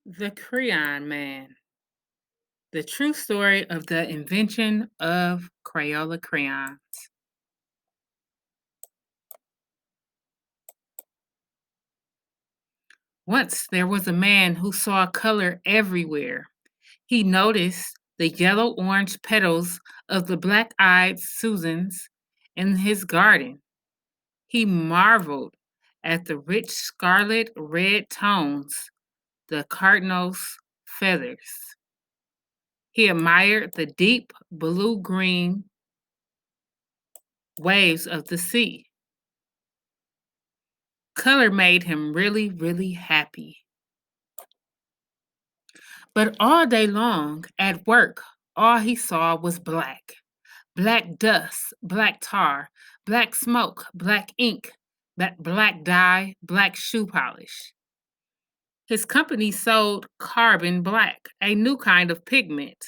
The Crayon Man, the true story of the invention of Crayola crayon. Once there was a man who saw color everywhere. He noticed the yellow orange petals of the black eyed Susans in his garden. He marveled at the rich scarlet red tones, the cardinal's feathers. He admired the deep blue green waves of the sea. Color made him really, really happy. But all day long at work, all he saw was black. Black dust, black tar, black smoke, black ink, black dye, black shoe polish. His company sold carbon black, a new kind of pigment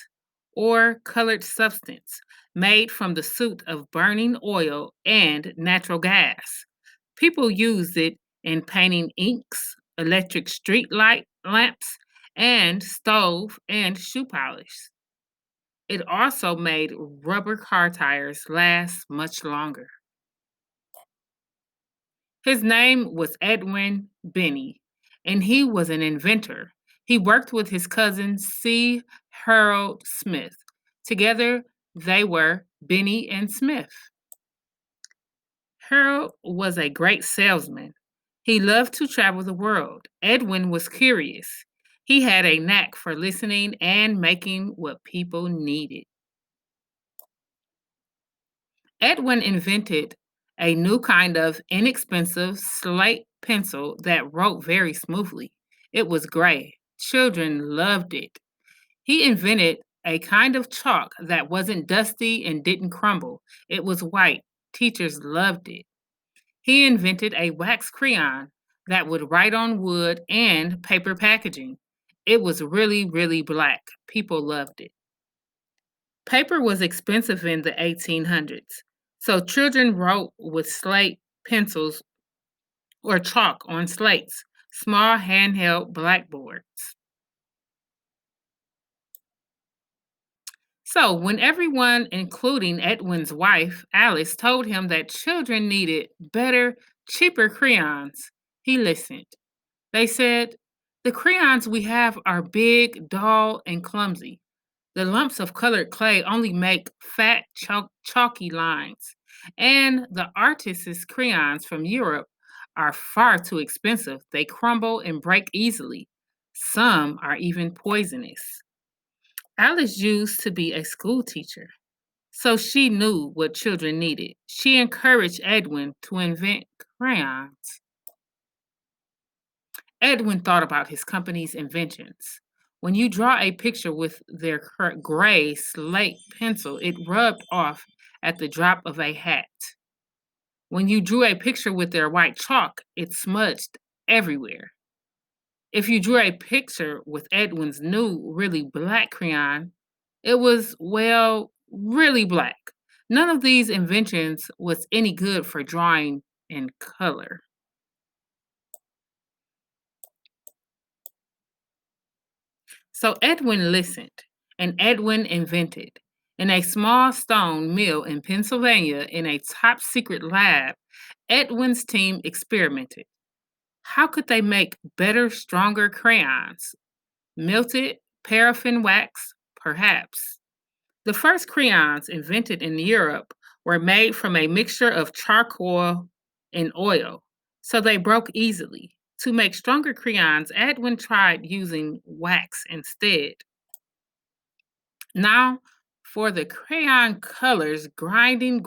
or colored substance made from the soot of burning oil and natural gas. People used it in painting inks, electric street light lamps, and stove and shoe polish. It also made rubber car tires last much longer. His name was Edwin Benny, and he was an inventor. He worked with his cousin C. Harold Smith. Together, they were Benny and Smith. Harold was a great salesman. He loved to travel the world. Edwin was curious. He had a knack for listening and making what people needed. Edwin invented a new kind of inexpensive slate pencil that wrote very smoothly. It was gray. Children loved it. He invented a kind of chalk that wasn't dusty and didn't crumble. It was white. Teachers loved it. He invented a wax crayon that would write on wood and paper packaging. It was really, really black. People loved it. Paper was expensive in the 1800s, so children wrote with slate pencils or chalk on slates, small handheld blackboards. So, when everyone, including Edwin's wife, Alice, told him that children needed better, cheaper crayons, he listened. They said, "The crayons we have are big, dull, and clumsy. The lumps of colored clay only make fat, chalky lines. And the artist's crayons from Europe are far too expensive. They crumble and break easily. Some are even poisonous." Alice used to be a school teacher, so she knew what children needed. She encouraged Edwin to invent crayons. Edwin thought about his company's inventions. When you draw a picture with their gray slate pencil, it rubbed off at the drop of a hat. When you drew a picture with their white chalk, it smudged everywhere. If you drew a picture with Edwin's new, really black crayon, it was, well, really black. None of these inventions was any good for drawing in color. So Edwin listened, and Edwin invented. In a small stone mill in Pennsylvania, in a top secret lab, Edwin's team experimented. How could they make better, stronger crayons? Melted paraffin wax? Perhaps. The first crayons invented in Europe were made from a mixture of charcoal and oil, so they broke easily. To make stronger crayons, Edwin tried using wax instead. Now, for the crayon colors, grinding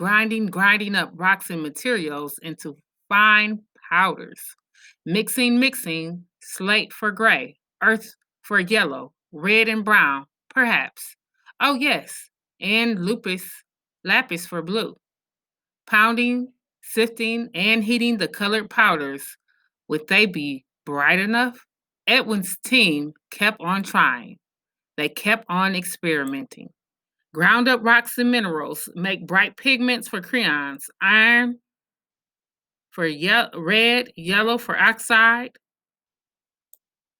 up rocks and materials into fine powders. Mixing, slate for gray, earth for yellow, red and brown, perhaps. Oh, yes, and lapis for blue. Pounding, sifting, and heating the colored powders. Would they be bright enough? Edwin's team kept on trying. They kept on experimenting. Ground up rocks and minerals make bright pigments for crayons, iron for red, yellow for oxide,